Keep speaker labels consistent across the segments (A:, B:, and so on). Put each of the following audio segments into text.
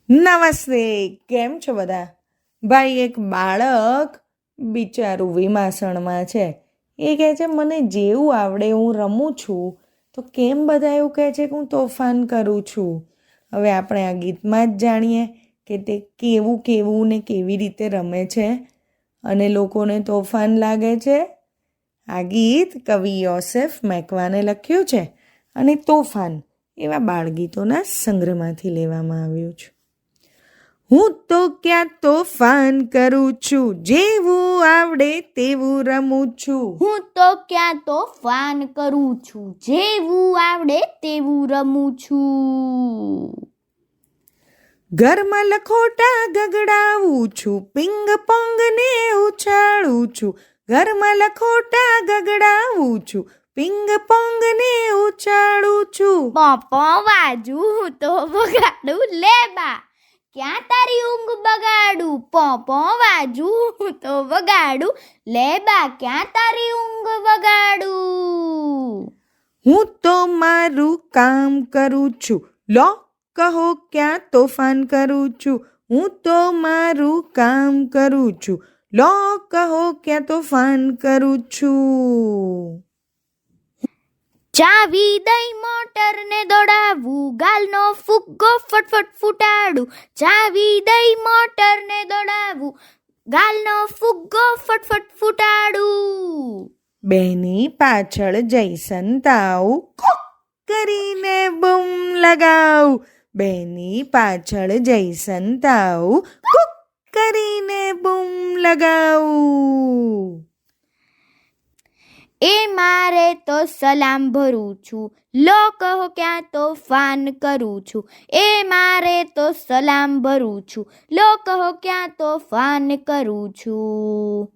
A: નમસ્તે, કેમ છો બધા? ભાઈ, એક બાળક બિચારું વિમાસણમાં છે. એ કહે છે મને જેવું આવડે હું રમું છું, તો કેમ બધા એવું કહે છે કે હું તોફાન કરું છું? હવે આપણે આ ગીતમાં જ જાણીએ કે તે કેવું કેવું ને કેવી રીતે રમે છે અને લોકોને તોફાન લાગે છે. આ ગીત કવિ યોસેફ મેકવાને લખ્યું છે અને તોફાન એવા બાળગીતોના સંગ્રહમાંથી લેવામાં આવ્યું છે. હું તો ક્યાં તોફાન કરું છું, જેવું આવડે તેવું રમું છું.
B: હું તો ક્યાં તોફાન કરું છું, જેવું આવડે તેવું રમું છું.
A: ઘરમાં લખોટા ગગડાવું છું, પિંગ પોંગ ને ઉછાળું છું. ઘરમાં લખોટા ગગડાવું છું, પિંગ પોંગ ને ઉછાળું છું.
B: પોપો વાજુ હું તો વગાડું લેબા, ક્યાં તારી ઊંઘ બગાડું. પોપો વાજુ હું તો વગાડું લેબા, ક્યાં તારી ઊંઘ બગાડું.
A: હું તો મારું કામ કરું છું, લો કહો ક્યાં તોફાન કરું છું. હું તો મારું કામ કરું છું, લો કહો ક્યાં તોફાન કરું છું.
B: ચાવી દઈ મોટર ને દોડાવું, ગાલનો ફુગ્ગો ફટફટ ફૂટાડું. ચાવી દઈ મોટર ને દોડાવું, ગાલનો ફુગ્ગો ફટફટ ફૂટાડું.
A: બેની પાછળ જઈ સંતાવું, કોક કરીને બૂમ લગાવું. બેની પાછળ જઈ સંતાવું, કોક કરીને બૂમ લગાવું.
B: એ મારે તો સલામ ભરું છું, લો કહો ક્યાં તોફાન કરું છું. એ મારે તો સલામ ભરું છું, લો કહો ક્યાં તોફાન કરું છું.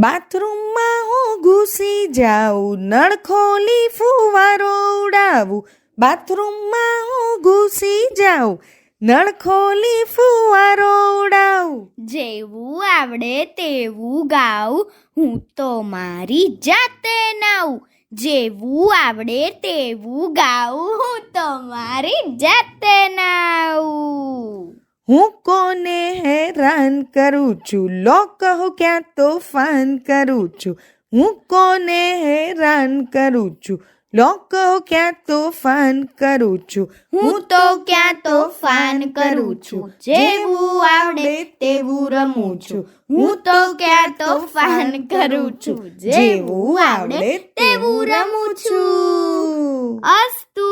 A: બાથરૂમમાં હું ઘૂસી જાઉં, નળ ખોલી ફુવારો ઉડાવું. બાથરૂમમાં હું ઘૂસી જાઉં, નળ ખોલી ફુવારો ઉડાવું.
B: જેવું આવડે તેવું ગાઉં, હું તો મારી જાતે નાઉં. જેવું આવડે તેવું ગાઉં, હું તો મારી જાતે નાઉં.
A: હું કોને હેરાન કરું છું, લો કહો ક્યાં તોફાન કરું છું. હું કોને હેરાન કરું છું, લો કહો ક્યાં તોફાન કરું છું.
B: હું તો ક્યાં તોફાન કરું છું, જેવું આવડે તેવું રમું છું. હું તો ક્યાં તોફાન કરું છું, જેવું આવડે તેવું રમું છું. અસ્તુ.